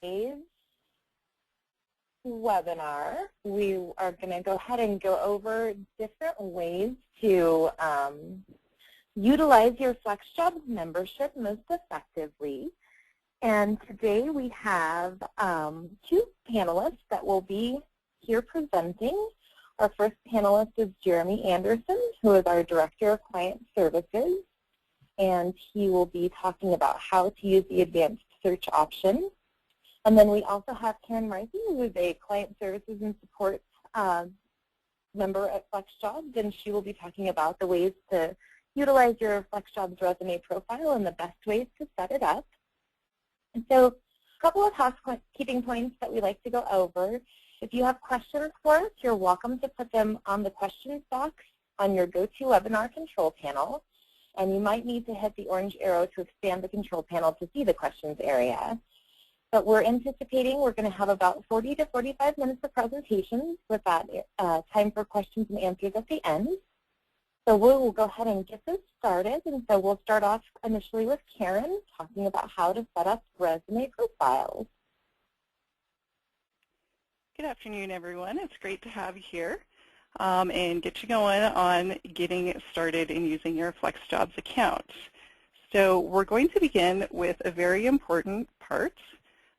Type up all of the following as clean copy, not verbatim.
today's webinar, we are going to go ahead and go over different ways to utilize your FlexJobs membership most effectively. And today we have two panelists that will be here presenting. Our first panelist is Jeremy Anderson, who is our Director of Client Services, and he will be talking about how to use the advanced search option. And then we also have Karen Marcy, who is a Client Services and Support member at FlexJobs, and she will be talking about the ways to utilize your FlexJobs resume profile and the best ways to set it up. And so a couple of housekeeping points that we like to go over. If you have questions for us, you're welcome to put them on the questions box on your GoToWebinar control panel. And you might need to hit the orange arrow to expand the control panel to see the questions area. But we're anticipating we're going to have about 40 to 45 minutes of presentations with that time for questions and answers at the end. So we'll go ahead and get this started. And so we'll start off initially with Karen talking about how to set up resume profiles. Good afternoon, everyone. It's great to have you here and get you going on getting started in using your FlexJobs account. So we're going to begin with a very important part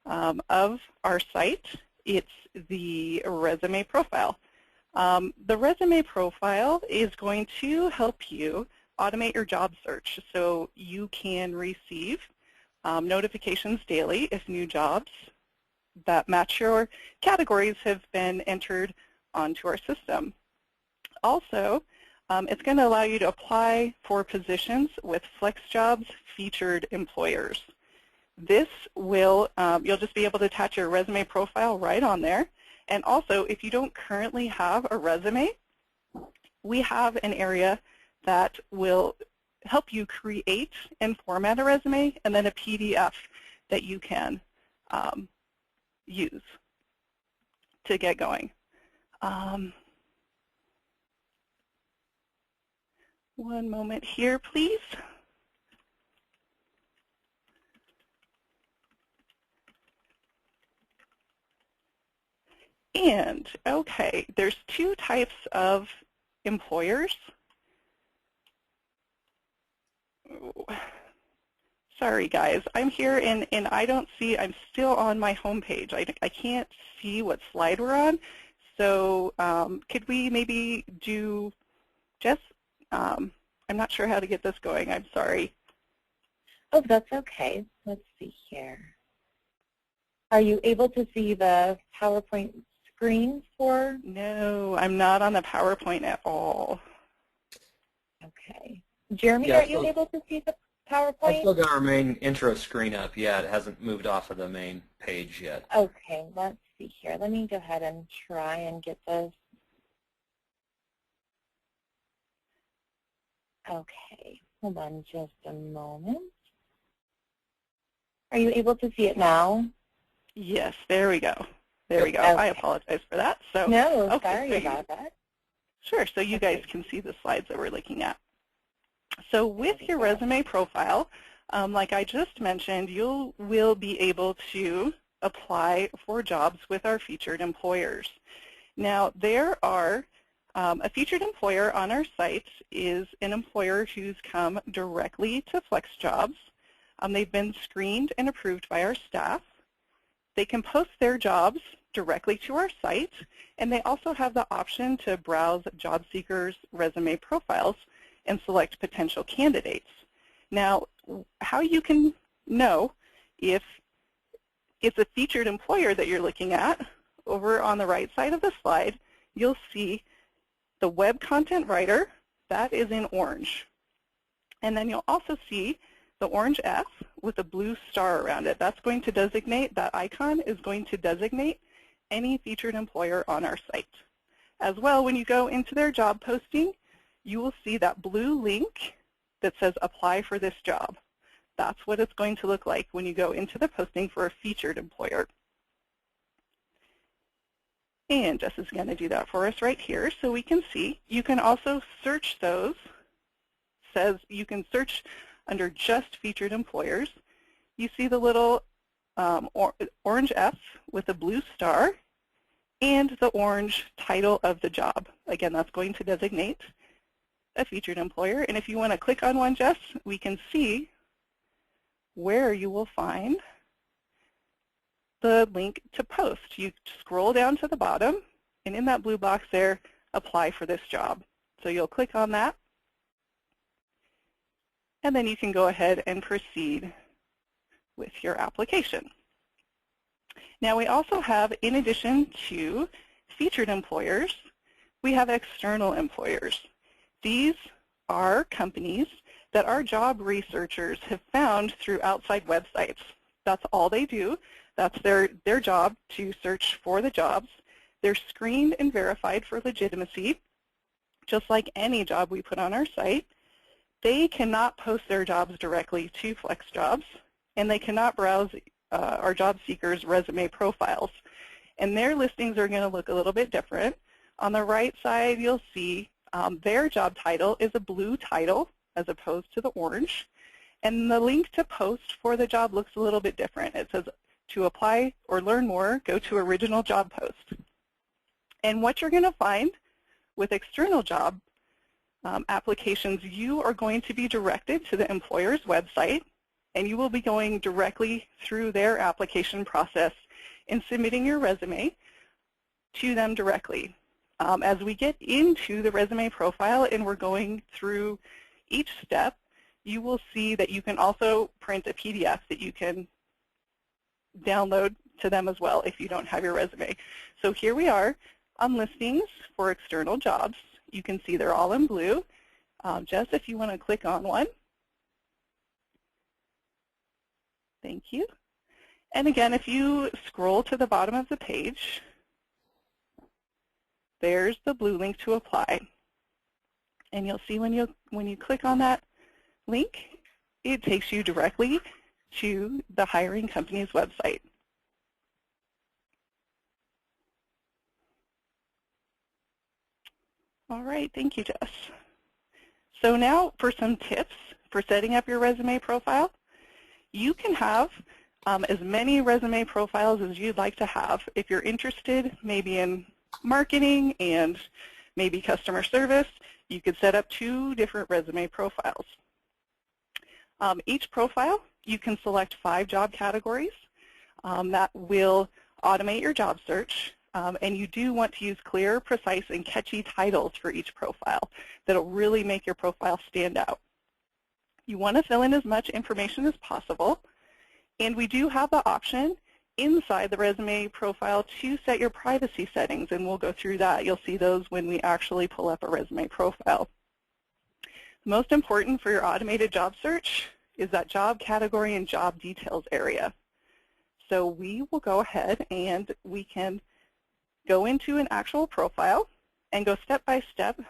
of our site. It's the resume profile. The resume profile is going to help you automate your job search so you can receive notifications daily if new jobs that match your categories have been entered onto our system. Also, it's going to allow you to apply for positions with FlexJobs featured employers. This will, you'll just be able to attach your resume profile right on there. And also, if you don't currently have a resume, we have an area that will help you create and format a resume and then a PDF that you can use to get going. One moment here, please. And, okay, there's two types of employers. Sorry, guys. I'm here, and I don't see, I'm still on my home page. I can't see what slide we're on. So could we maybe do just, I'm not sure how to get this going. I'm sorry. Oh, that's okay. Let's see here. Are you able to see the PowerPoint screen for? No, I'm not on the PowerPoint at all. Okay. Jeremy, Yeah, are you able to see the PowerPoint? I've still got our main intro screen up yet. It hasn't moved off of the main page yet. Okay, let's see here. Let me go ahead and try and get this. Okay, hold on just a moment. Are you able to see it now? Yes, there we go. There we go. Okay. I apologize for that. So no, okay, sorry about that. Sure, so you guys can see the slides that we're looking at. So with your resume profile, like I just mentioned, you will be able to apply for jobs with our featured employers. Now, there are a featured employer on our site is an employer who's come directly to FlexJobs. They've been screened and approved by our staff. They can post their jobs directly to our site, and they also have the option to browse job seekers' resume profiles and select potential candidates. Now, how you can know if it's a featured employer that you're looking at, over on the right side of the slide, you'll see the web content writer, that is in orange. And then you'll also see the orange F with a blue star around it. That's going to designate, that icon is going to designate any featured employer on our site. As well, when you go into their job posting, you will see that blue link that says apply for this job. That's what it's going to look like when you go into the posting for a featured employer. And Jess is going to do that for us right here so we can see. You can also search those. Says you can search under just featured employers. You see the little orange F with a blue star and the orange title of the job. Again, that's going to designate a featured employer. And if you want to click on one, Jess, we can see where you will find the link to post. You scroll down to the bottom, and in that blue box there, apply for this job. So you'll click on that, and then you can go ahead and proceed with your application. Now we also have, in addition to featured employers, we have external employers. These are companies that our job researchers have found through outside websites. That's all they do. That's their job, to search for the jobs. They're screened and verified for legitimacy, just like any job we put on our site. They cannot post their jobs directly to FlexJobs, and they cannot browse our job seekers' resume profiles. And their listings are going to look a little bit different. On the right side, you'll see their job title is a blue title as opposed to the orange. And the link to post for the job looks a little bit different. It says, to apply or learn more, go to original job post. And what you're going to find with external job applications, you are going to be directed to the employer's website, and you will be going directly through their application process and submitting your resume to them directly. As we get into the resume profile and we're going through each step, you will see that you can also print a PDF that you can download to them as well if you don't have your resume. So here we are on listings for external jobs. You can see they're all in blue. Jess, if you want to click on one. Thank you. And again, if you scroll to the bottom of the page, there's the blue link to apply. And you'll see when you click on that link, it takes you directly to the hiring company's website. All right, thank you, Jess. So now for some tips for setting up your resume profile. You can have as many resume profiles as you'd like to have. If you're interested maybe in marketing and maybe customer service, you could set up 2 different resume profiles. Each profile, you can select 5 job categories. That will automate your job search. And you do want to use clear, precise, and catchy titles for each profile that'll really make your profile stand out. You want to fill in as much information as possible. And we do have the option inside the resume profile to set your privacy settings, and we'll go through that. You'll see those when we actually pull up a resume profile. Most important for your automated job search is that job category and job details area. So we will go ahead and we can go into an actual profile and go step by step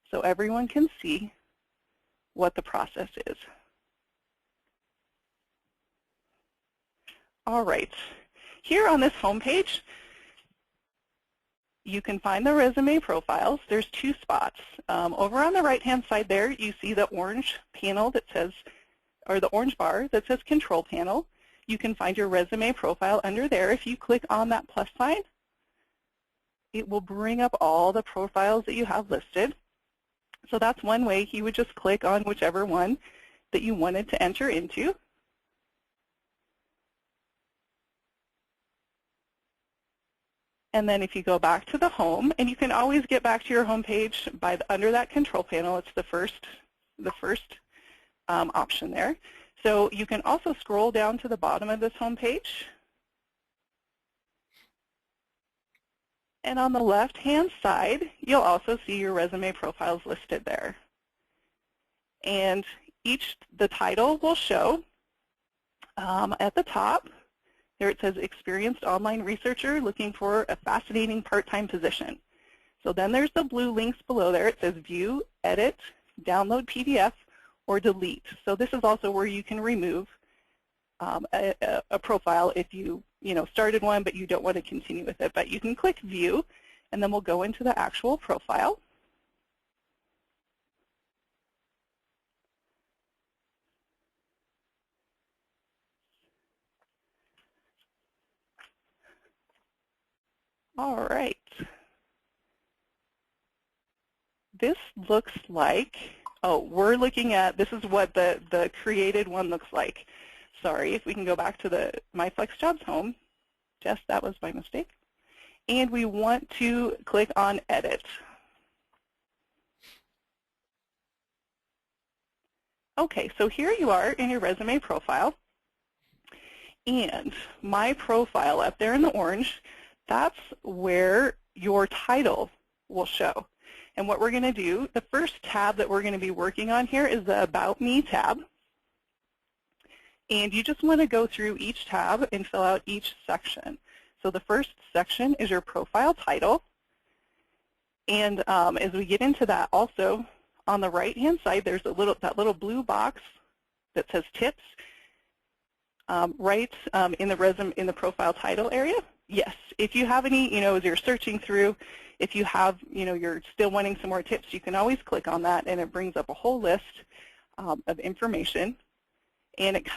so everyone can see what the process is. All right, here on this home page, you can find the resume profiles. There's 2 spots. Over on the right-hand side there, you see the orange panel that says, or the orange bar that says Control Panel. You can find your resume profile under there. If you click on that plus sign, it will bring up all the profiles that you have listed. So that's one way. You would just click on whichever one that you wanted to enter into. And then if you go back to the home, and you can always get back to your home page by under that control panel. It's the first option there. So you can also scroll down to the bottom of this home page. And on the left-hand side, you'll also see your resume profiles listed there. And the title will show at the top. There it says experienced online researcher looking for a fascinating part-time position. So then there's the blue links below there. It says view, edit, download PDF, or delete. So this is also where you can remove a profile if you started one but you don't want to continue with it. But you can click view, and then we'll go into the actual profile. All right. This looks like, oh, we're looking at, this is what the created one looks like. Sorry, if we can go back to the My FlexJobs home. Jess, that was my mistake. And we want to click on Edit. Okay, so here you are in your resume profile. And My Profile up there in the orange, that's where your title will show. And what we're going to do, the first tab that we're going to be working on here is the About Me tab. And you just want to go through each tab and fill out each section. So the first section is your profile title. And as we get into that, also on the right-hand side, there's that little blue box that says Tips. Right in the profile title area. Yes, if you have any, as you're searching through, if you have, you're still wanting some more tips, you can always click on that, and it brings up a whole list of information. And it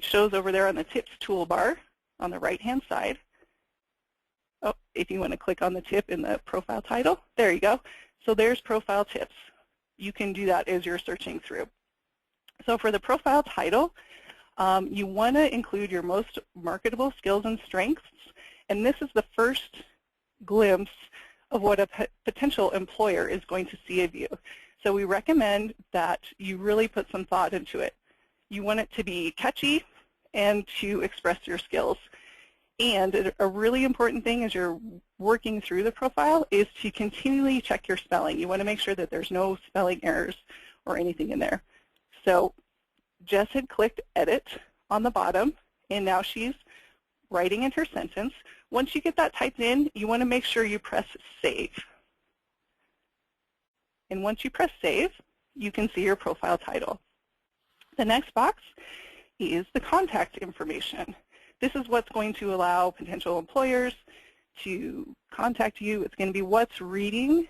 shows over there on the tips toolbar on the right-hand side. Oh, if you want to click on the tip in the profile title, there you go. So there's profile tips. You can do that as you're searching through. So for the profile title, you want to include your most marketable skills and strengths, and this is the first glimpse of what a potential employer is going to see of you. So we recommend that you really put some thought into it. You want it to be catchy and to express your skills. And a really important thing as you're working through the profile is to continually check your spelling. You want to make sure that there's no spelling errors or anything in there. So Jess had clicked Edit on the bottom, and now she's writing in her sentence. Once you get that typed in, you want to make sure you press Save. And once you press Save, you can see your profile title. The next box is the contact information. This is what's going to allow potential employers to contact you. It's going to be what's reading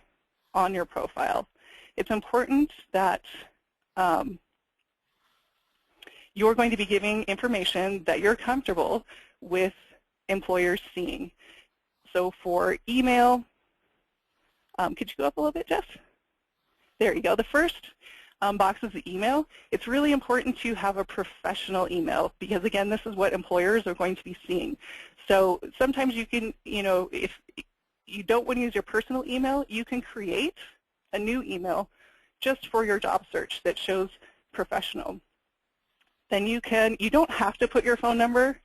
on your profile. It's important that you're going to be giving information that you're comfortable with employers seeing. So for email, could you go up a little bit, Jess? There you go. The first box is the email. It's really important to have a professional email because, again, this is what employers are going to be seeing. So sometimes you can, if you don't want to use your personal email, you can create a new email just for your job search that shows professional. Then you don't have to put your phone number.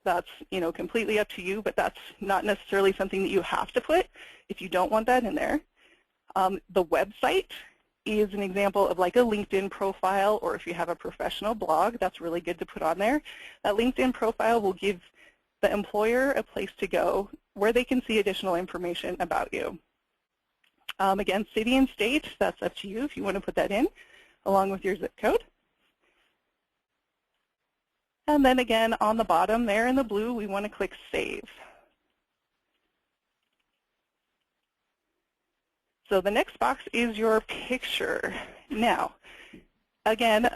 That's, completely up to you, but that's not necessarily something that you have to put if you don't want that in there. The website is an example of like a LinkedIn profile, or if you have a professional blog, that's really good to put on there. That LinkedIn profile will give the employer a place to go where they can see additional information about you. Again, city and state, that's up to you if you want to put that in, along with your zip code. And then again, on the bottom there in the blue, we want to click Save. So the next box is your picture. Now, again,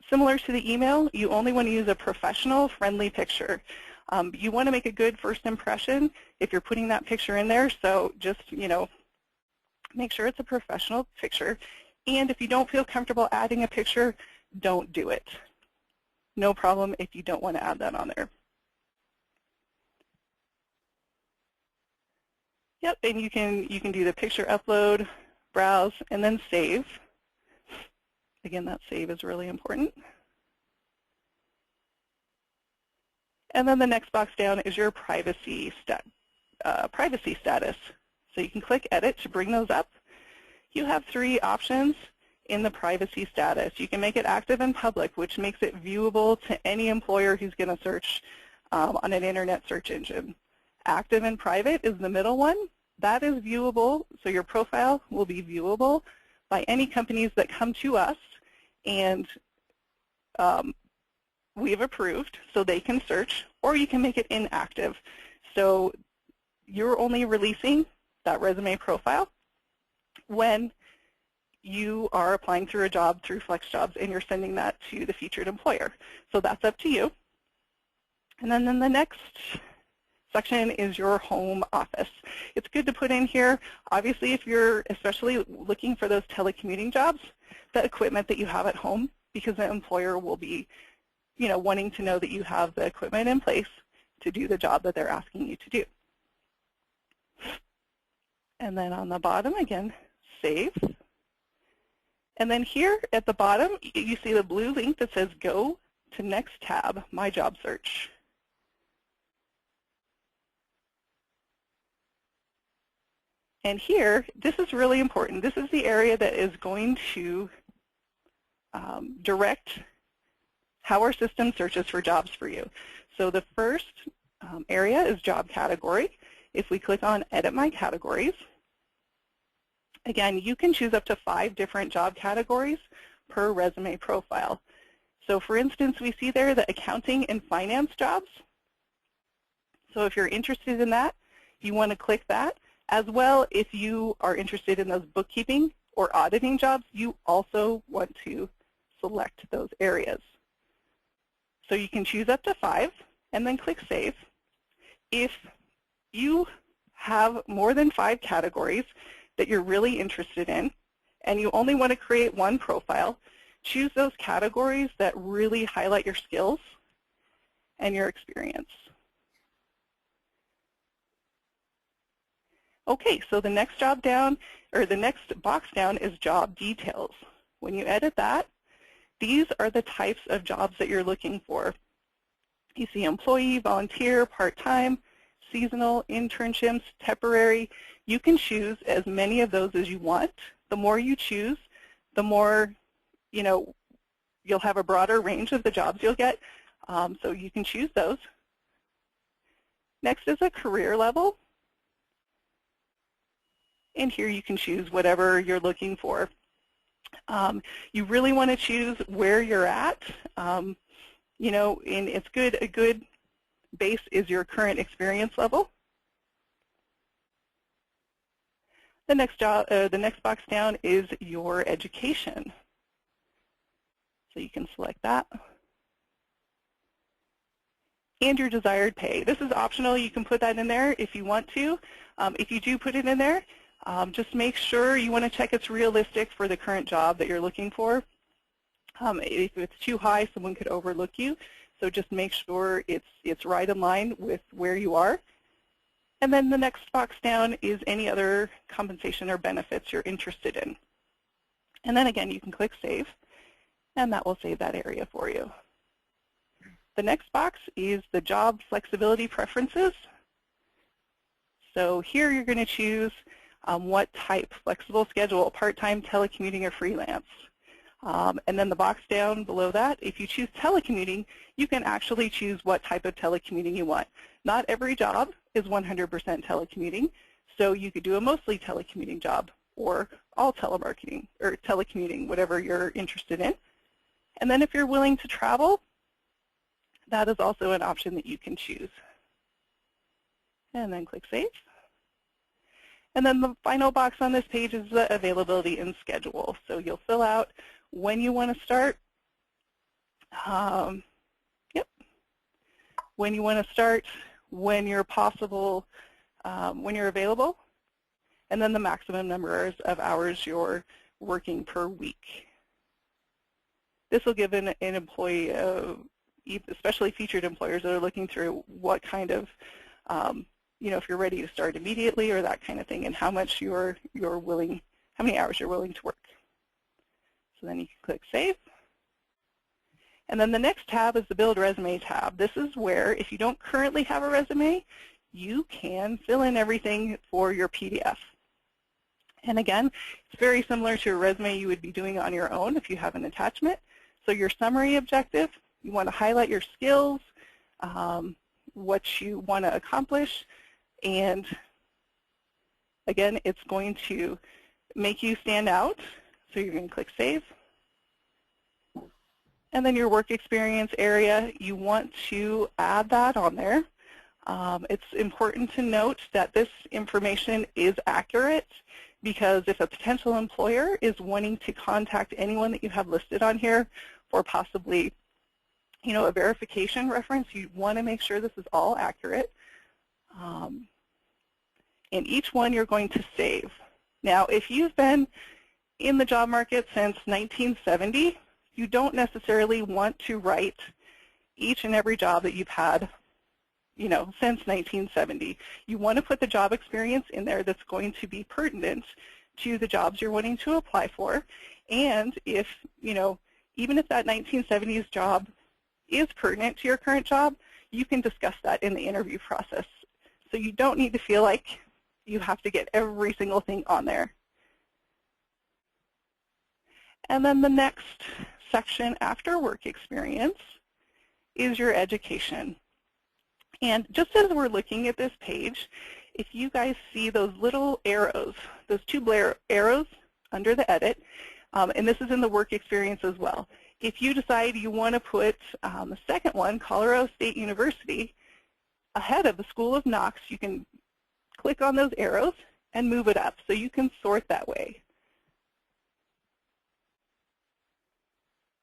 similar to the email, you only want to use a professional, friendly picture. You want to make a good first impression if you're putting that picture in there, so just, make sure it's a professional picture. And if you don't feel comfortable adding a picture, don't do it. No problem if you don't want to add that on there. Yep, and you can do the picture upload, browse, and then save. Again, that save is really important. And then the next box down is your privacy status. So you can click Edit to bring those up. You have 3 options in the privacy status. You can make it active and public, which makes it viewable to any employer who's going to search on an internet search engine. Active and private is the middle one. That is viewable, so your profile will be viewable by any companies that come to us and we have approved, so they can search, or you can make it inactive. So you're only releasing that resume profile when you are applying through a job through FlexJobs and you're sending that to the featured employer. So that's up to you. And then the next section is your home office. It's good to put in here, obviously, if you're especially looking for those telecommuting jobs, the equipment that you have at home, because the employer will be, wanting to know that you have the equipment in place to do the job that they're asking you to do. And then on the bottom, again, save. And then here at the bottom, you see the blue link that says go to next tab, My Job Search. And here, this is really important. This is the area that is going to direct how our system searches for jobs for you. So the first area is job category. If we click on Edit My Categories, again, you can choose up to 5 different job categories per resume profile. So for instance, we see there the accounting and finance jobs. So if you're interested in that, you want to click that. As well, if you are interested in those bookkeeping or auditing jobs, you also want to select those areas. So you can choose up to 5 and then click Save. If you have more than 5 categories that you're really interested in and you only want to create one profile, choose those categories that really highlight your skills and your experience. Okay, so the next job down, or the next box down, is job details. When you edit that, these are the types of jobs that you're looking for. You see employee, volunteer, part-time, seasonal, internships, temporary. You can choose as many of those as you want. The more you choose, the more, you'll have a broader range of the jobs you'll get. So you can choose those. Next is a career level. And here you can choose whatever you're looking for. You really want to choose where you're at. And it's good. A good base is your current experience level. The next box down is your education. So you can select that. And your desired pay. This is optional. You can put that in there if you want to. If you do put it in there, just make sure you want to check it's realistic for the current job that you're looking for. If it's too high, someone could overlook you. So just make sure it's right in line with where you are. And then the next box down is any other compensation or benefits you're interested in. And then again, you can click Save, and that will save that area for you. The next box is the job flexibility preferences. So here you're going to choose what type, flexible schedule, part-time, telecommuting, or freelance. And then the box down below that, if you choose telecommuting, you can actually choose what type of telecommuting you want. Not every job is 100% telecommuting, so you could do a mostly telecommuting job or all telemarketing or telecommuting, whatever you're interested in. And then if you're willing to travel, that is also an option that you can choose. And then click Save. And then the final box on this page is the availability and schedule. So you'll fill out when you want to start. When you want to start, when you're possible, when you're available, and then the maximum number of hours you're working per week. This will give an employee, especially featured employers that are looking through what kind of if you're ready to start immediately or that kind of thing, and how much how many hours you're willing to work. So then you can click Save. And then the next tab is the Build Resume tab. This is where, if you don't currently have a resume, you can fill in everything for your PDF. And again, it's very similar to a resume you would be doing on your own if you have an attachment. So your summary objective, you want to highlight your skills, what you want to accomplish, and again, it's going to make you stand out. So you're going to click Save. And then your work experience area, you want to add that on there. It's important to note that this information is accurate, because if a potential employer is wanting to contact anyone that you have listed on here for possibly a verification reference, you want to make sure this is all accurate. And each one you're going to save. Now, if you've been in the job market since 1970, you don't necessarily want to write each and every job that you've had, you know, since 1970. You want to put the job experience in there that's going to be pertinent to the jobs you're wanting to apply for. And if, you know, even if that 1970s job is pertinent to your current job, you can discuss that in the interview process. So you don't need to feel like you have to get every single thing on there. And then the next section after work experience is your education. And just as we're looking at this page, if you guys see those little arrows, those two arrows under the edit, and this is in the work experience as well. If you decide you want to put the second one, Colorado State University, ahead of the School of Knox, you can click on those arrows and move it up so you can sort that way.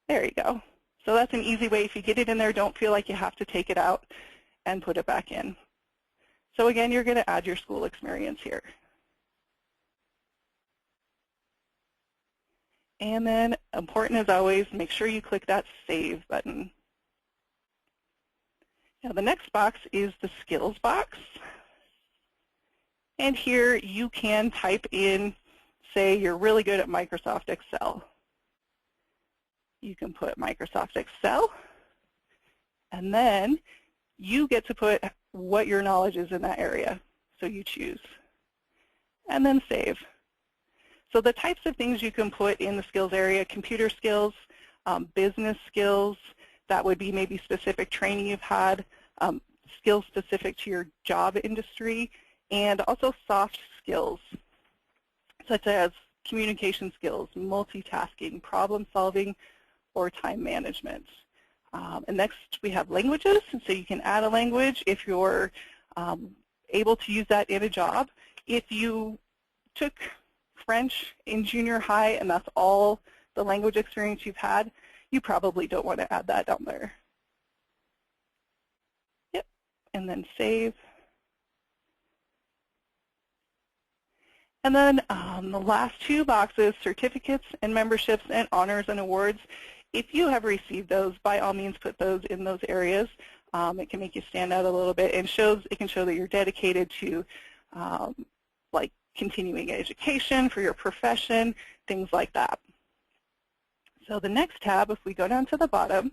There you go. So that's an easy way. If you get it in there, don't feel like you have to take it out and put it back in. So again, you're going to add your school experience here. And then, important as always, make sure you click that Save button. Now the next box is the Skills box. And here you can type in, say you're really good at Microsoft Excel. You can put Microsoft Excel, and then you get to put what your knowledge is in that area. So you choose, and then Save. So the types of things you can put in the skills area: computer skills, business skills, that would be maybe specific training you've had, skills specific to your job industry, and also soft skills, such as communication skills, multitasking, problem solving, or time management. And next we have languages, and so you can add a language if you're able to use that in a job. If you took French in junior high and that's all the language experience you've had, you probably don't want to add that down there. Yep, and then Save. And then the last two boxes, certificates and memberships and honors and awards. If you have received those, by all means put those in those areas. It can make you stand out a little bit, and it can show that you're dedicated to like continuing education for your profession, things like that. So the next tab, if we go down to the bottom,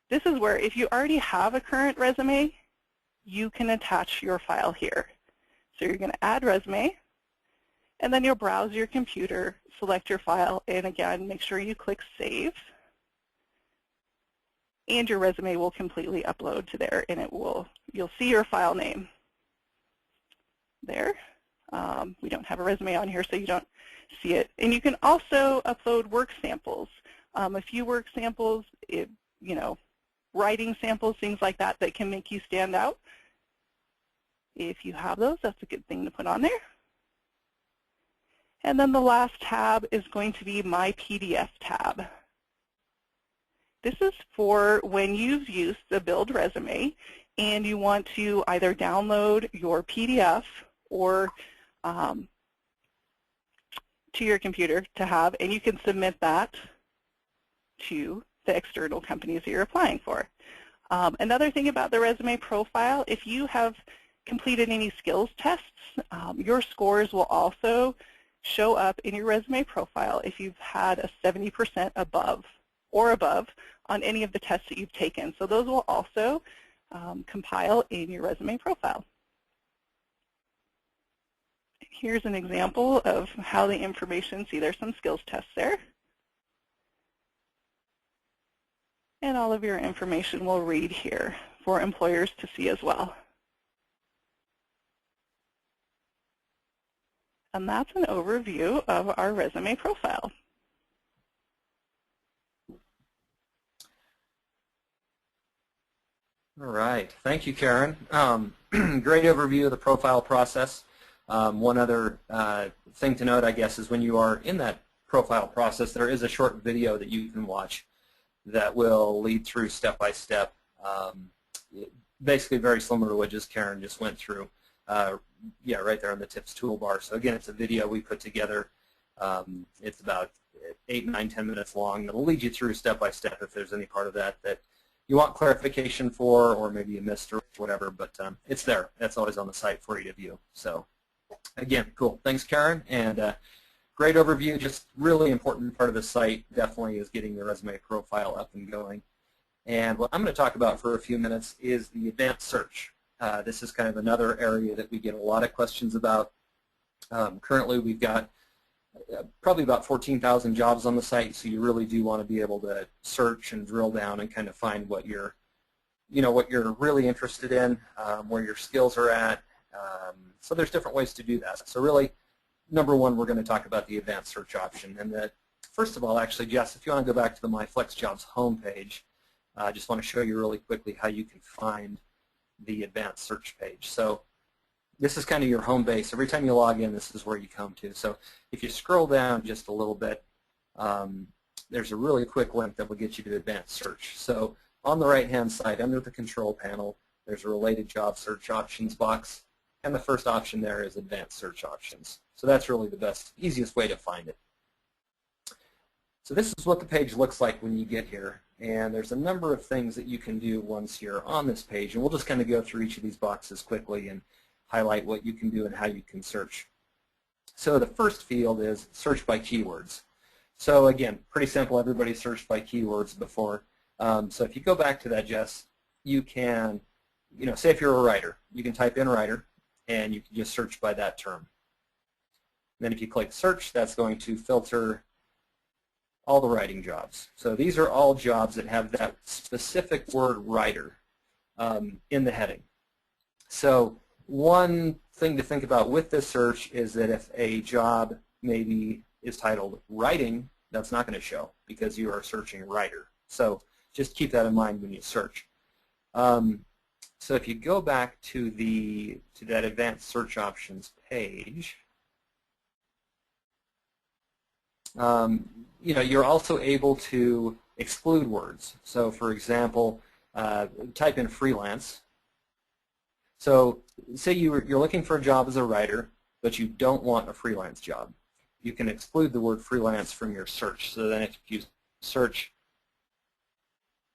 this is where if you already have a current resume, you can attach your file here. So you're going to add resume, and then you'll browse your computer, select your file, and again, make sure you click Save. And your resume will completely upload to there, and you'll see your file name there. We don't have a resume on here, so you don't see it. And you can also upload work samples. A few work samples, writing samples, things like that that can make you stand out. If you have those, that's a good thing to put on there. And then the last tab is going to be My PDF tab. This is for when you've used the Build resume and you want to either download your PDF or to your computer to have, and you can submit that to the external companies that you're applying for. Another thing about the resume profile, if you have completed any skills tests, your scores will also show up in your resume profile if you've had a 70% above on any of the tests that you've taken. So those will also compile in your resume profile. Here's an example of how the information, see there's some skills tests there. And all of your information will read here for employers to see as well. And that's an overview of our resume profile. All right. Thank you, Karen. Great overview of the profile process. One other thing to note, I guess, is when you are in that profile process, there is a short video that you can watch that will lead through step by step basically very similar to what Karen just went through. Yeah, right there on the tips toolbar. So again, it's a video we put together. It's about 8, 9, 10 minutes long. It'll lead you through step by step if there's any part of that you want clarification for, or maybe you missed or whatever, but it's there. That's always on the site for you to view. So again, cool. Thanks, Karen, and great overview. Just really important part of the site definitely is getting the resume profile up and going. And what I'm going to talk about for a few minutes is the advanced search. This is kind of another area that we get a lot of questions about. Currently, we've got probably about 14,000 jobs on the site, so you really do want to be able to search and drill down and kind of find what you're really interested in, where your skills are at. So there's different ways to do that. So really, number one, we're going to talk about the advanced search option. And first of all, actually, Jess, if you want to go back to the My FlexJobs homepage, I just want to show you really quickly how you can find the advanced search page. So this is kind of your home base. Every time you log in, this is where you come to. So if you scroll down just a little bit, there's a really quick link that will get you to advanced search. So on the right-hand side, under the control panel, there's a related job search options box, and the first option there is advanced search options. So that's really the best, easiest way to find it. So this is what the page looks like when you get here, and there's a number of things that you can do once you're on this page, and we'll just kind of go through each of these boxes quickly and highlight what you can do and how you can search. So the first field is search by keywords. So again, pretty simple. Everybody searched by keywords before. So if you go back to that, Jess, you can, say if you're a writer, you can type in writer, and you can just search by that term. Then if you click search, that's going to filter all the writing jobs. So these are all jobs that have that specific word writer in the heading. So one thing to think about with this search is that if a job maybe is titled writing, that's not going to show because you are searching writer. So just keep that in mind when you search. So if you go back to that advanced search options page, you're also able to exclude words. So for example, type in freelance. So say you're looking for a job as a writer, but you don't want a freelance job. You can exclude the word freelance from your search. So then if you search,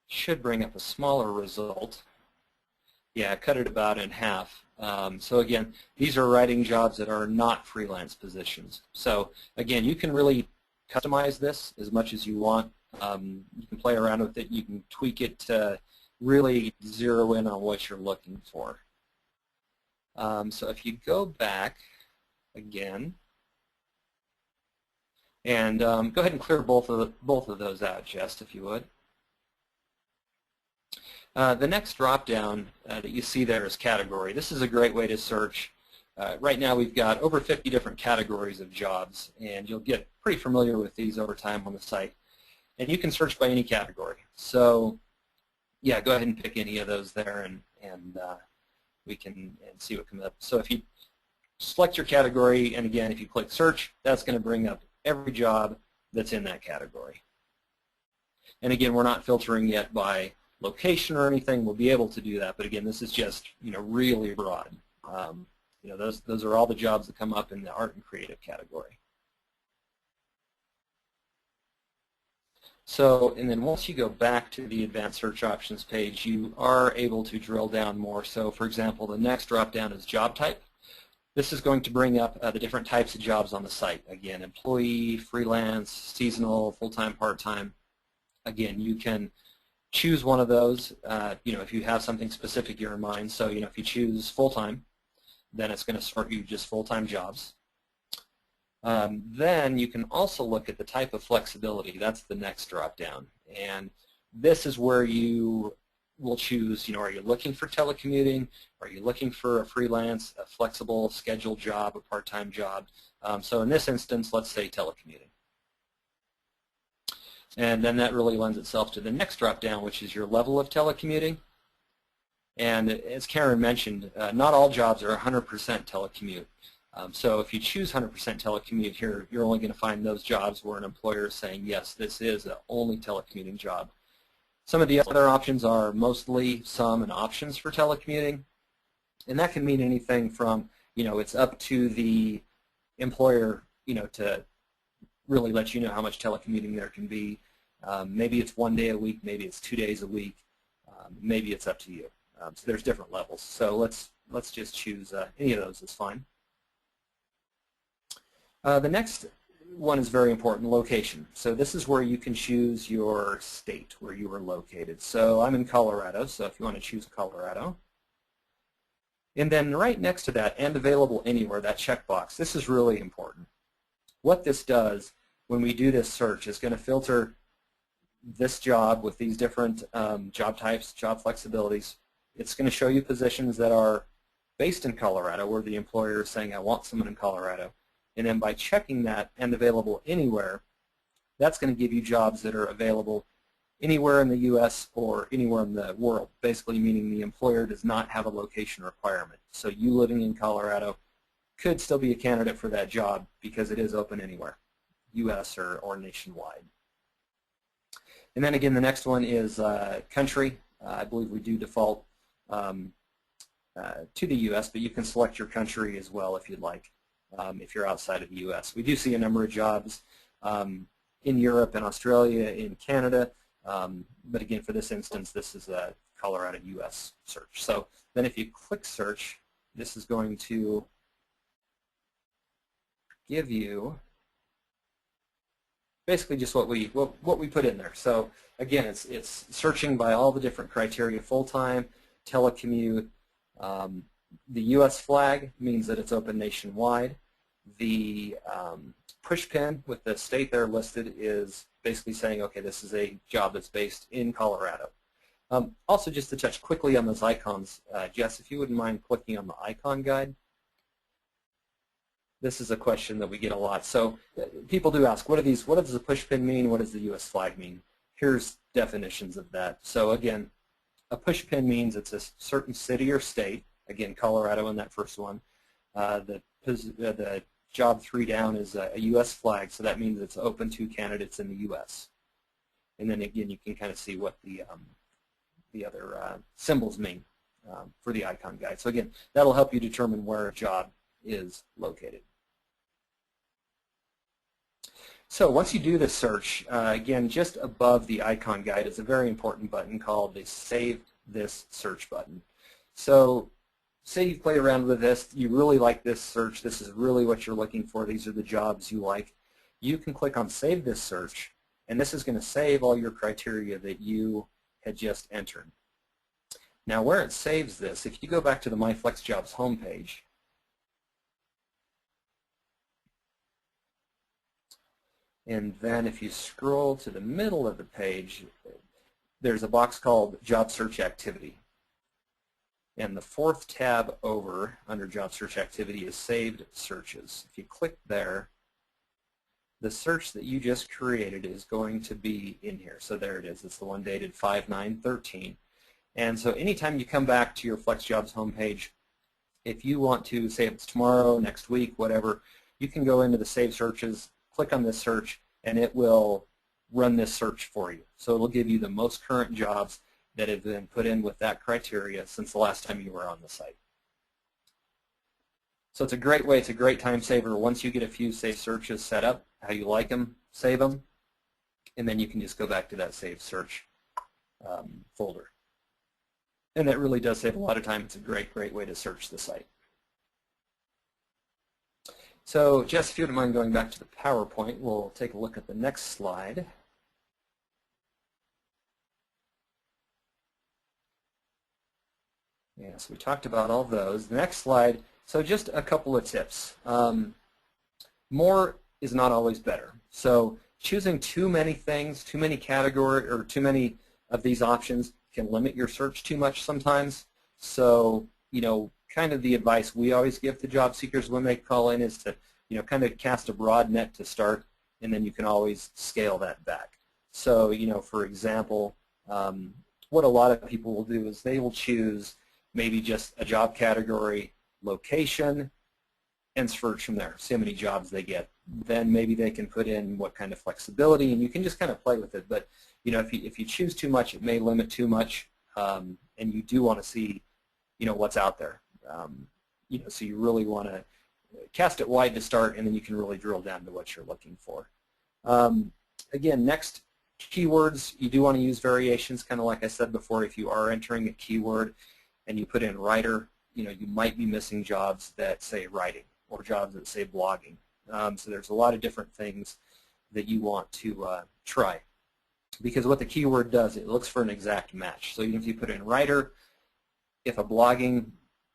should bring up a smaller result. Yeah, cut it about in half. So again, these are writing jobs that are not freelance positions. So again, you can really customize this as much as you want. You can play around with it. You can tweak it to really zero in on what you're looking for. So if you go back again, and go ahead and clear both of those out, Jess, if you would. The next drop-down that you see there is category. This is a great way to search. Right now we've got over 50 different categories of jobs, and you'll get pretty familiar with these over time on the site. And you can search by any category. So yeah, go ahead and pick any of those there, and we can see what comes up. So if you select your category, and again, if you click search, that's going to bring up every job that's in that category. And again, we're not filtering yet by location or anything. We'll be able to do that, but again, this is just really broad. Those are all the jobs that come up in the art and creative category. So, and then once you go back to the advanced search options page, you are able to drill down more. So, for example, the next drop down is job type. This is going to bring up the different types of jobs on the site. Again, employee, freelance, seasonal, full-time, part-time. Again, you can choose one of those, if you have something specific in your mind. So, if you choose full-time, then it's going to sort you just full-time jobs. Then you can also look at the type of flexibility. That's the next drop-down. And this is where you will choose, are you looking for telecommuting? Are you looking for a freelance, a flexible scheduled job, a part-time job? So in this instance, let's say telecommuting. And then that really lends itself to the next drop-down, which is your level of telecommuting. And as Karen mentioned, not all jobs are 100% telecommute. So if you choose 100% telecommute here, you're only going to find those jobs where an employer is saying, yes, this is the only telecommuting job. Some of the other options are mostly, some, and options for telecommuting. And that can mean anything from, it's up to the employer, to really let you know how much telecommuting there can be. Maybe it's 1 day a week, maybe it's 2 days a week, maybe it's up to you. So there's different levels. So let's just choose any of those is fine. The next one is very important, location. So this is where you can choose your state where you are located. So I'm in Colorado, so if you want to choose Colorado. And then right next to that, and available anywhere, that checkbox, this is really important. What this does when we do this search is going to filter this job with these different job types, job flexibilities. It's going to show you positions that are based in Colorado where the employer is saying, I want someone in Colorado. And then by checking that and available anywhere, that's going to give you jobs that are available anywhere in the U.S. or anywhere in the world, basically meaning the employer does not have a location requirement. So you living in Colorado could still be a candidate for that job because it is open anywhere, U.S. or nationwide. And then again, the next one is country. I believe we do default to the U.S., but you can select your country as well if you'd like. If you're outside of the U.S. We do see a number of jobs in Europe and Australia, in Canada, but again, for this instance, this is a Colorado U.S. search. So then if you click search, this is going to give you basically just what we put in there. So again, it's searching by all the different criteria: full-time, telecommute. The U.S. flag means that it's open nationwide. The push pin with the state there listed is basically saying, okay, this is a job that's based in Colorado. Also, just to touch quickly on those icons, Jess, if you wouldn't mind clicking on the icon guide. This is a question that we get a lot. So people do ask, what does the push pin mean? What does the U.S. flag mean? Here's definitions of that. So again, a push pin means it's a certain city or state. Again, Colorado in that first one. The job 3 down is a U.S. flag, so that means it's open to candidates in the U.S. And then again, you can kind of see what the other symbols mean for the icon guide. So again, that'll help you determine where a job is located. So once you do the search, again, just above the icon guide is a very important button called the Save This Search button. So say you play around with this, you really like this search, this is really what you're looking for, these are the jobs you like. You can click on Save This Search, and this is going to save all your criteria that you had just entered. Now where it saves this, if you go back to the My FlexJobs homepage, and then if you scroll to the middle of the page, there's a box called Job Search Activity. And the 4th tab over under Job Search Activity is Saved Searches. If you click there, the search that you just created is going to be in here. So there it is. It's the one dated 5/9/13. And so anytime you come back to your FlexJobs homepage, if you want to, say if it's tomorrow, next week, whatever, you can go into the Save Searches, click on this search, and it will run this search for you. So it will give you the most current jobs that have been put in with that criteria since the last time you were on the site. So it's a great way, it's a great time saver. Once you get a few Save Searches set up, how you like them, save them, and then you can just go back to that Save Search folder. And that really does save a lot of time. It's a great, great way to search the site. So Jess, if you wouldn't mind going back to the PowerPoint, we'll take a look at the next slide. Yes, we talked about all those. The next slide, so just a couple of tips. More is not always better. So choosing too many things, too many categories, or too many of these options can limit your search too much sometimes. So, kind of the advice we always give to job seekers when they call in is to, kind of cast a broad net to start, and then you can always scale that back. So, for example, what a lot of people will do is they will choose maybe just a job category, location, and search from there. See how many jobs they get. Then maybe they can put in what kind of flexibility, and you can just kind of play with it. But if you choose too much, it may limit too much, and you do want to see what's out there. So you really want to cast it wide to start, and then you can really drill down to what you're looking for. Again, next, keywords. You do want to use variations, kind of like I said before. If you are entering a keyword and you put in writer, you might be missing jobs that say writing or jobs that say blogging. So there's a lot of different things that you want to try, because what the keyword does, it looks for an exact match. So even if you put in writer, if a blogging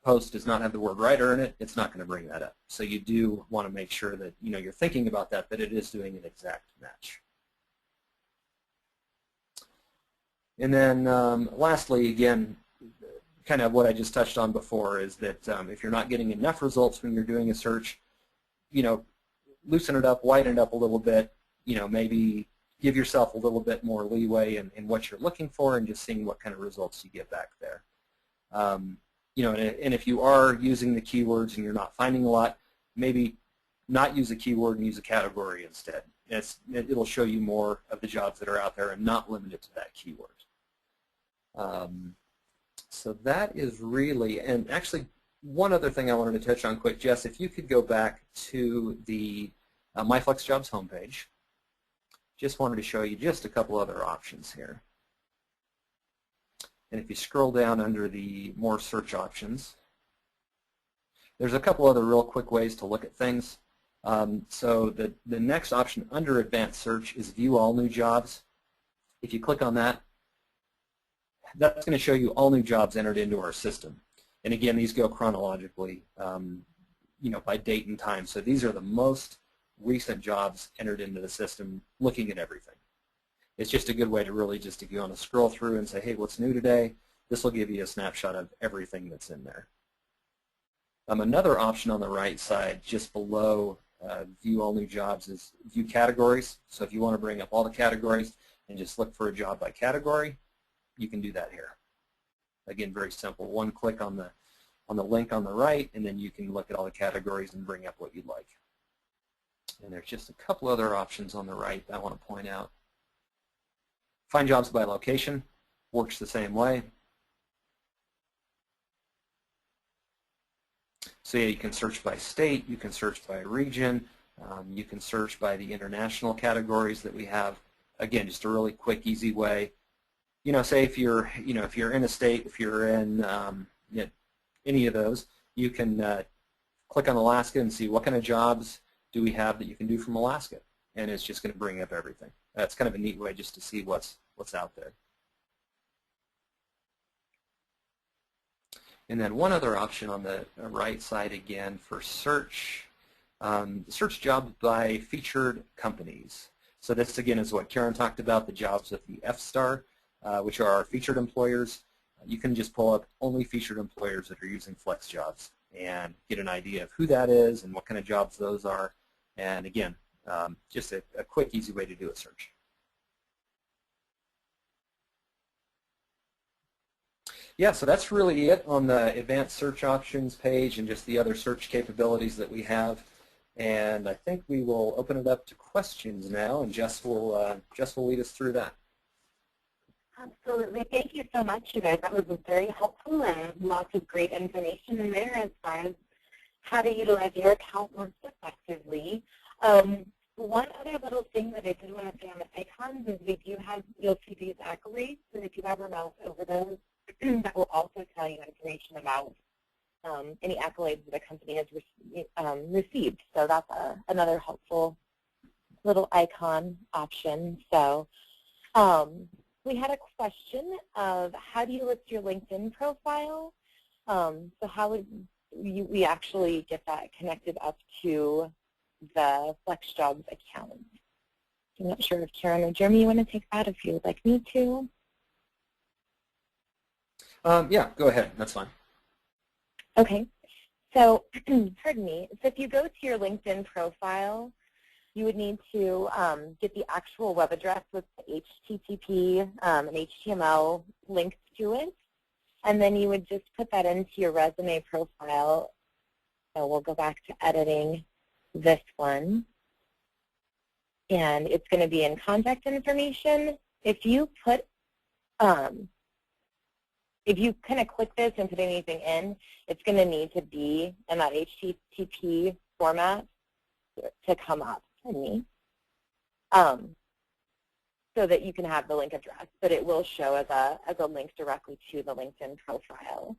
post does not have the word writer in it, it's not going to bring that up. So you do want to make sure that you're thinking about that it is doing an exact match. And then lastly, again, kind of what I just touched on before is that if you're not getting enough results when you're doing a search, loosen it up, widen it up a little bit, maybe give yourself a little bit more leeway in what you're looking for, and just seeing what kind of results you get back there. And if you are using the keywords and you're not finding a lot, maybe not use a keyword and use a category instead. It'll show you more of the jobs that are out there and not limit it to that keyword. So that is really, and actually one other thing I wanted to touch on quick, Jess, if you could go back to the My FlexJobs homepage. Just wanted to show you just a couple other options here. And if you scroll down under the more search options, there's a couple other real quick ways to look at things. So the next option under advanced search is view all new jobs. If you click on that, that's going to show you all new jobs entered into our system. And again, these go chronologically, by date and time. So these are the most recent jobs entered into the system, looking at everything. It's just a good way to really just, if you want to scroll through and say, hey, what's new today? This will give you a snapshot of everything that's in there. Another option on the right side, just below view all new jobs, is view categories. So if you want to bring up all the categories and just look for a job by category, you can do that here. Again, very simple. One click on the link on the right, and then you can look at all the categories and bring up what you'd like. And there's just a couple other options on the right that I want to point out. Find jobs by location works the same way. So yeah, you can search by state, you can search by region, you can search by the international categories that we have. Again, just a really quick, easy way. Say if you're in a state, if you're in any of those, you can click on Alaska and see what kind of jobs do we have that you can do from Alaska, and it's just going to bring up everything. That's kind of a neat way just to see what's out there. And then one other option on the right side again for search, search jobs by featured companies. So this again is what Karen talked about, the jobs with the F-star, which are our featured employers. You can just pull up only featured employers that are using FlexJobs and get an idea of who that is and what kind of jobs those are. And again, just a quick, easy way to do a search. Yeah, so that's really it on the advanced search options page and just the other search capabilities that we have. And I think we will open it up to questions now, and Jess will lead us through that. Absolutely. Thank you so much, you guys. That was very helpful and lots of great information in there as far as how to utilize your account most effectively. One other little thing that I did want to say on the icons is we do have, you'll see these accolades, and if you ever mouse over those, that will also tell you information about any accolades that a company has received. So that's another helpful little icon option. So we had a question of how do you list your LinkedIn profile? So how would we actually get that connected up to the FlexJobs account? I'm not sure if Karen or Jeremy, you want to take that if you would like me to. Yeah, go ahead. That's fine. Okay. So, pardon me. So if you go to your LinkedIn profile, you would need to get the actual web address with the HTTP and HTML links to it, and then you would just put that into your resume profile So we'll go back to editing this one. And it's going to be in contact information. If you put, if you kind of click this and put anything in, it's going to need to be in that HTTP format to come up for me, so that you can have the link address. But it will show as a link directly to the LinkedIn profile.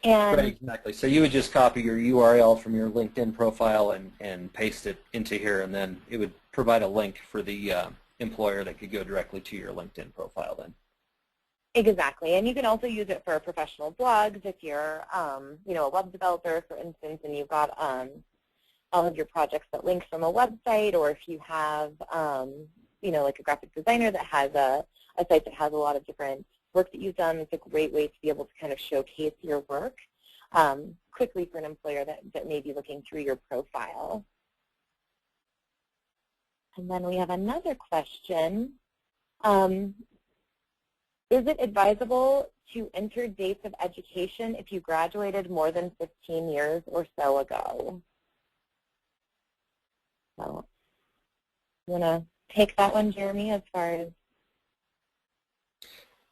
And right, exactly. So you would just copy your URL from your LinkedIn profile and paste it into here, and then it would provide a link for the employer that could go directly to your LinkedIn profile then. exactly. And you can also use it for professional blogs if you're you know, a web developer, for instance, and you've got all of your projects that link from a website, or if you have you know, like a graphic designer that has a site that has a lot of different work that you've done. It's a great way to be able to kind of showcase your work quickly for an employer that may be looking through your profile. And then we have another question. Is it advisable to enter dates of education if you graduated more than 15 years or so ago? So, you want to take that one, Jeremy, as far as?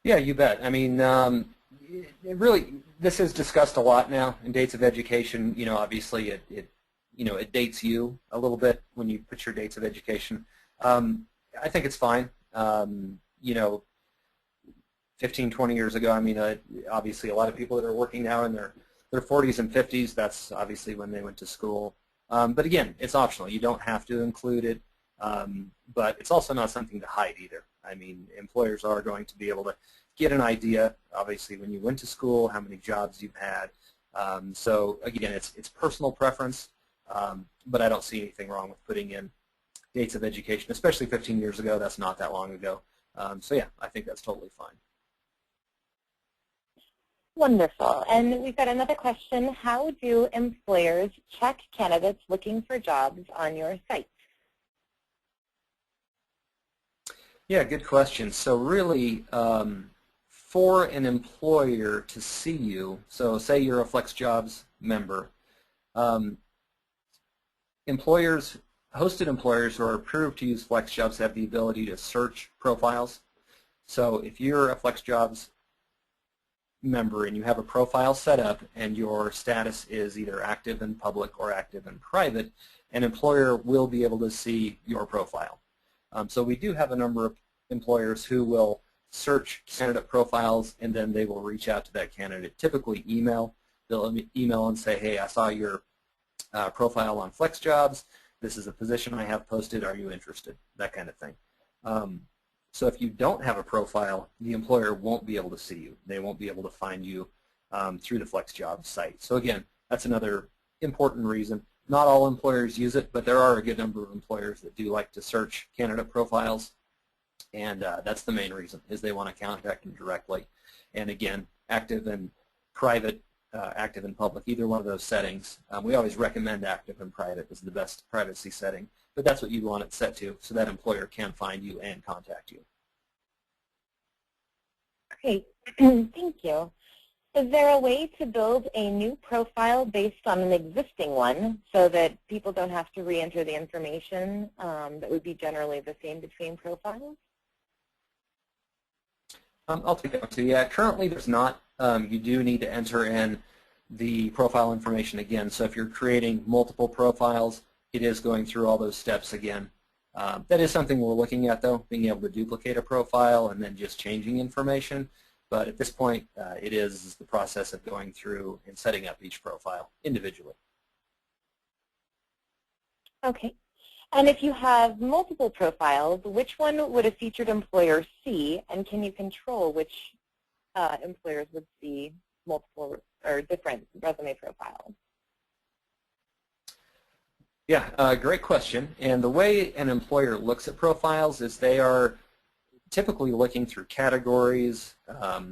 Yeah, you bet. I mean, it really, this is discussed a lot now in dates of education. You know, obviously it dates you a little bit when you put your dates of education. I think it's fine. You know, 15, 20 years ago, I mean, obviously a lot of people that are working now in their 40s and 50s, that's obviously when they went to school. But again, it's optional. You don't have to include it, but it's also not something to hide either. I mean, employers are going to be able to get an idea, obviously, when you went to school, how many jobs you've had. So again, it's personal preference, but I don't see anything wrong with putting in dates of education, especially 15 years ago. That's not that long ago. So yeah, I think that's totally fine. Wonderful. And we've got another question. How do employers check candidates looking for jobs on your site? Yeah, good question. So really, for an employer to see you, so say you're a FlexJobs member, hosted employers who are approved to use FlexJobs have the ability to search profiles. So if you're a FlexJobs member and you have a profile set up and your status is either active in public or active in private, an employer will be able to see your profile. So we do have a number of employers who will search candidate profiles and then they will reach out to that candidate, typically email. They'll email and say, hey, I saw your profile on FlexJobs. This is a position I have posted. Are you interested? That kind of thing. So if you don't have a profile, the employer won't be able to see you. They won't be able to find you through the FlexJobs site. So again, that's another important reason. Not all employers use it, but there are a good number of employers that do like to search candidate profiles, and that's the main reason, is they want to contact them directly. And again, active and private, active and public, either one of those settings. We always recommend active and private as the best privacy setting, but that's what you want it set to so that employer can find you and contact you. Great. Thank you. Is there a way to build a new profile based on an existing one so that people don't have to re-enter the information that would be generally the same between profiles? I'll take that one too. Yeah, currently there's not. You do need to enter in the profile information again. So if you're creating multiple profiles, it is going through all those steps again. That is something we're looking at, though, being able to duplicate a profile and then just changing information. But at this point, it is the process of going through and setting up each profile individually. Okay. And if you have multiple profiles, which one would a featured employer see, and can you control which employers would see multiple or different resume profiles? Yeah, great question. And the way an employer looks at profiles is they are typically looking through categories.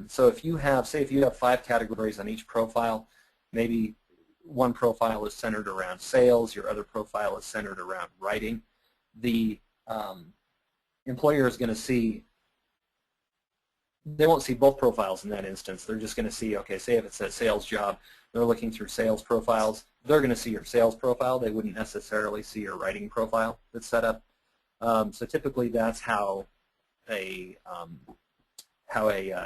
So if you have, say if you have 5 categories on each profile, maybe one profile is centered around sales, your other profile is centered around writing, the employer is going to see they won't see both profiles in that instance. They're just going to see, okay, say if it's a sales job, they're looking through sales profiles. They're going to see your sales profile. They wouldn't necessarily see your writing profile that's set up. So typically that's how a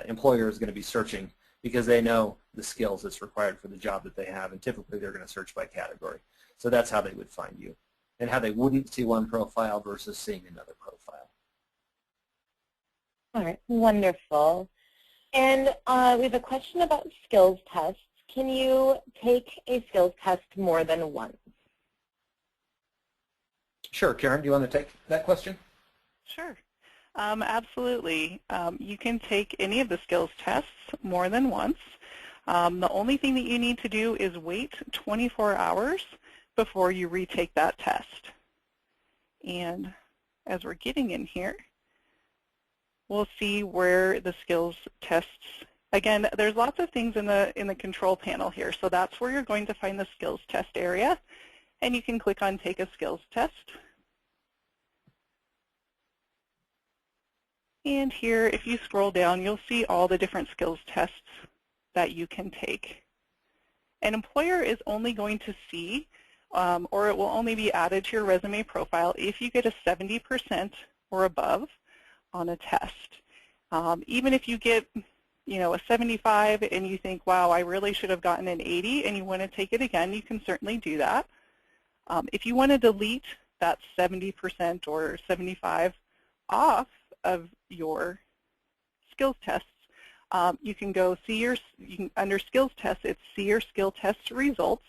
employer is going to be searching, because they know the skills that's required for the job that they have, and typically they're going to search by category. So that's how they would find you, and how they wouldn't see one profile versus seeing another profile. All right, wonderful. And we have a question about skills tests. Can you take a skills test more than once? Sure, Karen, do you want to take that question? Sure. Absolutely. You can take any of the skills tests more than once. The only thing that you need to do is wait 24 hours before you retake that test. And as we're getting in here, we'll see where the skills tests. Again, there's lots of things in the control panel here, so that's where you're going to find the skills test area, and you can click on Take a Skills Test. And here, if you scroll down, you'll see all the different skills tests that you can take. An employer is only going to see, or it will only be added to your resume profile if you get a 70% or above on a test. Even if you get, a 75 and you think, wow, I really should have gotten an 80, and you want to take it again, you can certainly do that. If you want to delete that 70% or 75 off of your skills tests, you can go see under skills tests, it's see your skill test results,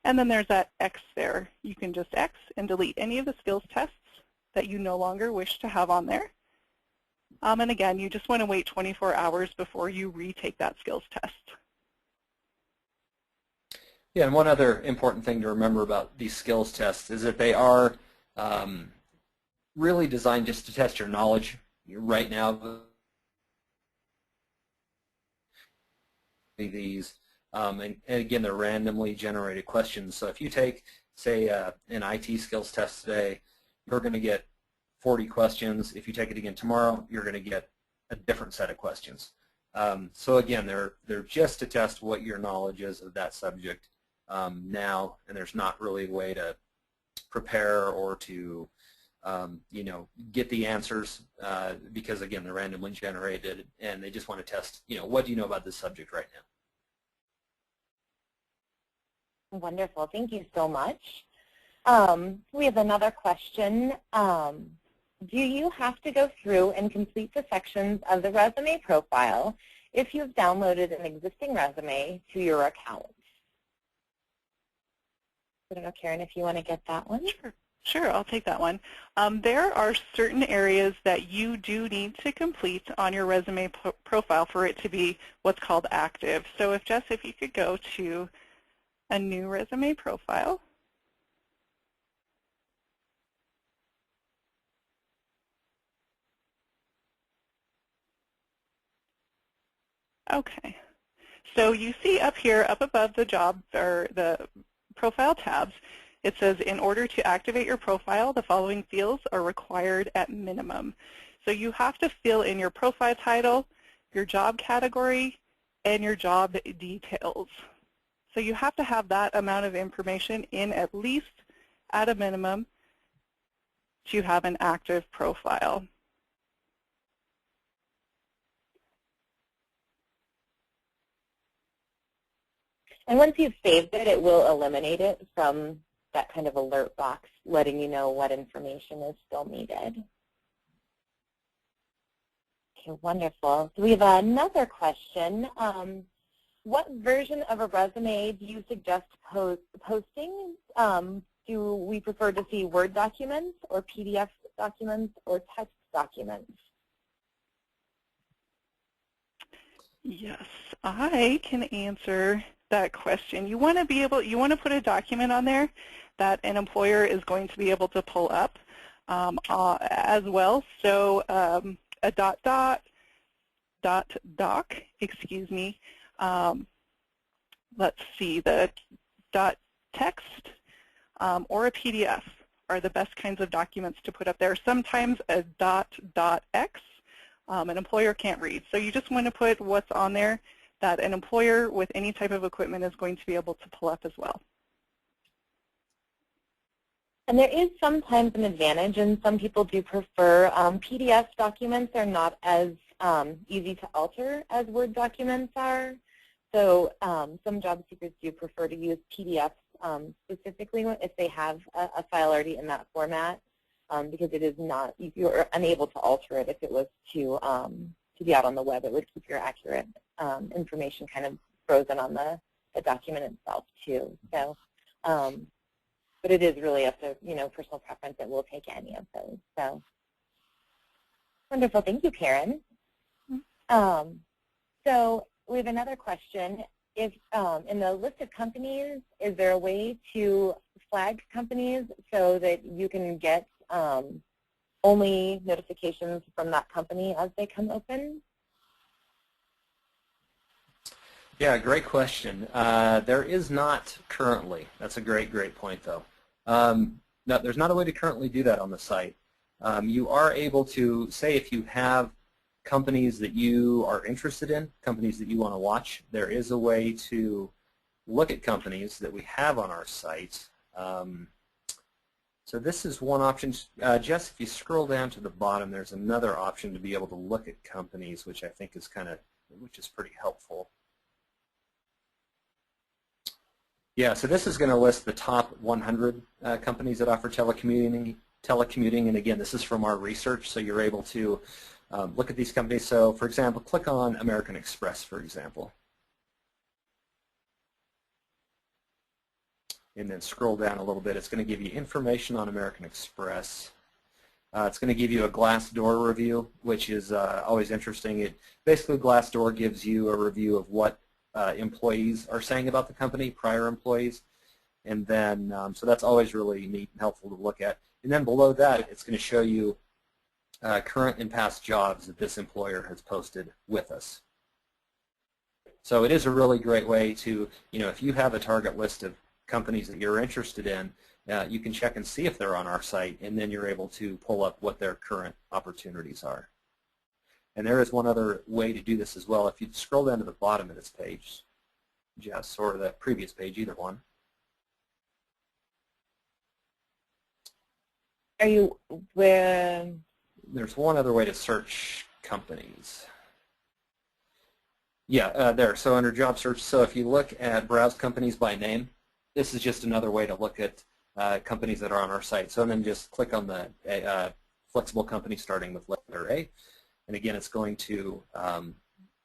and then there's that X there. You can just X and delete any of the skills tests that you no longer wish to have on there. And again, you just want to wait 24 hours before you retake that skills test. Yeah, and one other important thing to remember about these skills tests is that they are really designed just to test your knowledge. Right now, these, and again, they're randomly generated questions. So if you take, say, an IT skills test today, you're going to get 40 questions. If you take it again tomorrow, you're going to get a different set of questions. So again, they're just to test what your knowledge is of that subject now, and there's not really a way to prepare or to get the answers because, again, they're randomly generated, and they just want to test, what do you know about this subject right now? Wonderful. Thank you so much. We have another question. Do you have to go through and complete the sections of the resume profile if you've downloaded an existing resume to your account? I don't know, Karen, if you want to get that one. Sure, I'll take that one. There are certain areas that you do need to complete on your resume profile for it to be what's called active. So if Jess, if you could go to a new resume profile. Okay, so you see up here, up above the job or the profile tabs, it says, in order to activate your profile, the following fields are required at minimum. So you have to fill in your profile title, your job category, and your job details. So you have to have that amount of information in at least at a minimum to have an active profile. And once you've saved it, it will eliminate it from that kind of alert box letting you know what information is still needed. Okay, wonderful. So we have another question. What version of a resume do you suggest posting? Do we prefer to see Word documents or PDF documents or text documents? Yes, I can answer that question. You want to put a document on there that an employer is going to be able to pull up as well. So a doc, excuse me. Let's see, the .text or a PDF are the best kinds of documents to put up there. Sometimes a .x an employer can't read. So you just want to put what's on there that an employer with any type of equipment is going to be able to pull up as well. And there is sometimes an advantage, and some people do prefer PDF documents are not as easy to alter as Word documents are. So some job seekers do prefer to use PDFs specifically if they have a file already in that format, because it is not, you're unable to alter it if it was to be out on the web. It would keep your accurate information kind of frozen on the document itself too. So, but it is really up to personal preference, and we'll take any of those. So wonderful, thank you, Karen. So we have another question. If in the list of companies, is there a way to flag companies so that you can get only notifications from that company as they come open? Yeah, great question. There is not currently. That's a great point, though. No, there's not a way to currently do that on the site. You are able to, say if you have companies that you are interested in, companies that you want to watch, there is a way to look at companies that we have on our site. So this is one option. Jess, if you scroll down to the bottom, there's another option to be able to look at companies, which I think is which is pretty helpful. Yeah, so this is going to list the top 100 companies that offer telecommuting, and again, this is from our research, so you're able to look at these companies. So, for example, click on American Express, for example, and then scroll down a little bit. It's going to give you information on American Express. It's going to give you a Glassdoor review, which is always interesting. Basically, Glassdoor gives you a review of what employees are saying about the company, prior employees, and then so that's always really neat and helpful to look at. And then below that, it's going to show you current and past jobs that this employer has posted with us. So it is a really great way to, if you have a target list of companies that you're interested in, you can check and see if they're on our site, and then you're able to pull up what their current opportunities are. And there is one other way to do this as well. If you scroll down to the bottom of this page, Jess, or the previous page, either one. Are you where? There's one other way to search companies. Yeah, there. So under job search, so if you look at browse companies by name, this is just another way to look at companies that are on our site. So then just click on the flexible company starting with letter A. And again, it's going to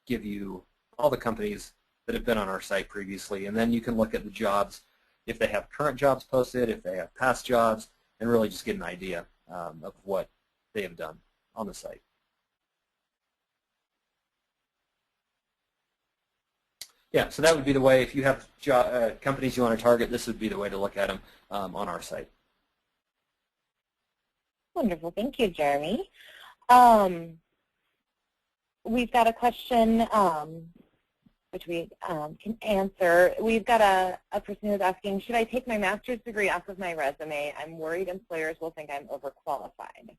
give you all the companies that have been on our site previously. And then you can look at the jobs, if they have current jobs posted, if they have past jobs, and really just get an idea of what they have done on the site. Yeah, so that would be the way. If you have companies you want to target, this would be the way to look at them on our site. Wonderful. Thank you, Jeremy. We've got a question which we can answer. We've got a person who's asking, should I take my master's degree off of my resume? I'm worried employers will think I'm overqualified.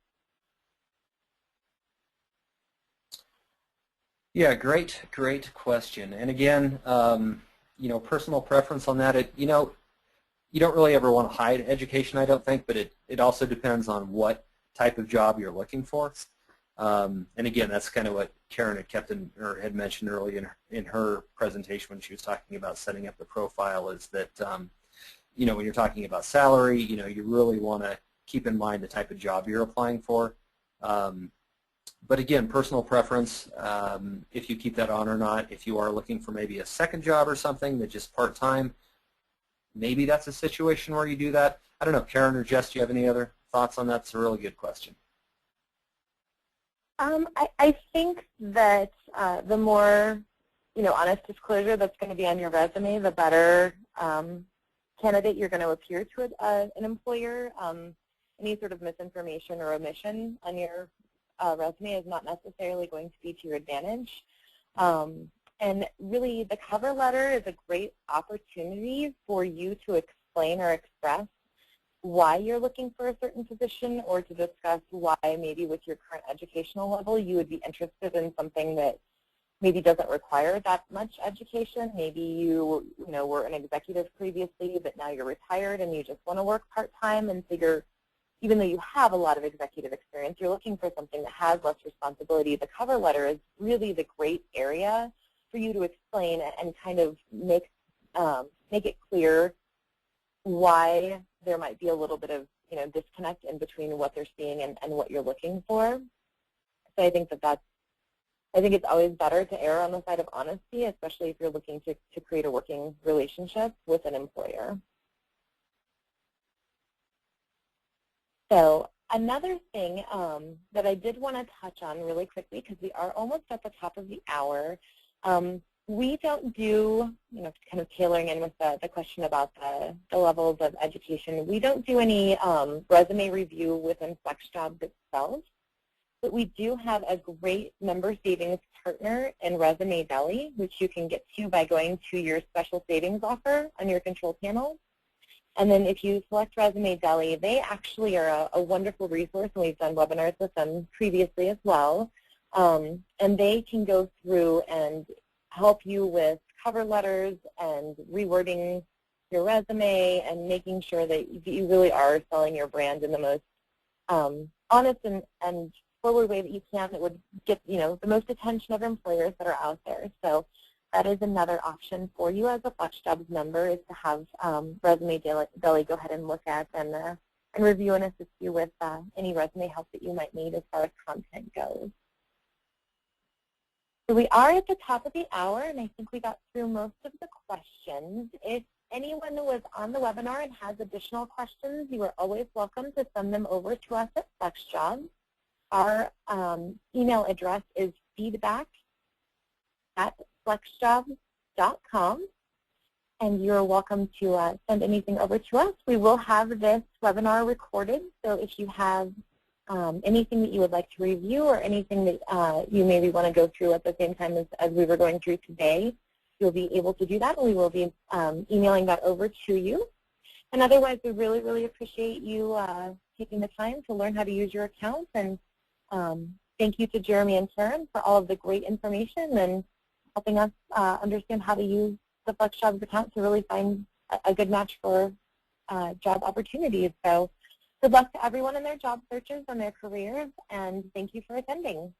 Yeah, great question. And again, personal preference on that. You don't really ever want to hide education, I don't think, but it also depends on what type of job you're looking for. And again, that's kind of what Karen had mentioned earlier in her presentation when she was talking about setting up the profile, is that when you're talking about salary, you really want to keep in mind the type of job you're applying for. But again, personal preference, if you keep that on or not. If you are looking for maybe a second job or something that's just part-time, maybe that's a situation where you do that. I don't know, Karen or Jess, do you have any other thoughts on that? It's a really good question. I think that the more, honest disclosure that's going to be on your resume, the better candidate you're going to appear to an employer. Any sort of misinformation or omission on your resume is not necessarily going to be to your advantage. And really, the cover letter is a great opportunity for you to explain or express why you're looking for a certain position, or to discuss why maybe with your current educational level you would be interested in something that maybe doesn't require that much education. Maybe you were an executive previously, but now you're retired and you just want to work part-time, and so even though you have a lot of executive experience, you're looking for something that has less responsibility. The cover letter is really the great area for you to explain and kind of make it clear why there might be a little bit of disconnect in between what they're seeing and what you're looking for. So I think I think it's always better to err on the side of honesty, especially if you're looking to create a working relationship with an employer. So another thing that I did want to touch on really quickly, because we are almost at the top of the hour, we don't do, kind of tailoring in with the question about the levels of education, we don't do any resume review within FlexJobs itself, but we do have a great member savings partner in Resume Deli, which you can get to by going to your special savings offer on your control panel. And then if you select Resume Deli, they actually are a wonderful resource, and we've done webinars with them previously as well. And they can go through and help you with cover letters and rewording your resume and making sure that you really are selling your brand in the most honest and forward way that you can that would get the most attention of employers that are out there. So that is another option for you as a FlexJobs member, is to have Resume Deli go ahead and look at and review and assist you with any resume help that you might need as far as content goes. So we are at the top of the hour, and I think we got through most of the questions. If anyone was on the webinar and has additional questions, you are always welcome to send them over to us at FlexJobs. Our email address is feedback@flexjobs.com, and you're welcome to send anything over to us. We will have this webinar recorded, so if you have anything that you would like to review or anything that you maybe want to go through at the same time as we were going through today, you'll be able to do that, and we will be emailing that over to you. And otherwise, we really, really appreciate you taking the time to learn how to use your account. And thank you to Jeremy and Karen for all of the great information and helping us understand how to use the FlexJobs account to really find a good match for job opportunities. So good luck to everyone in their job searches and their careers, and thank you for attending.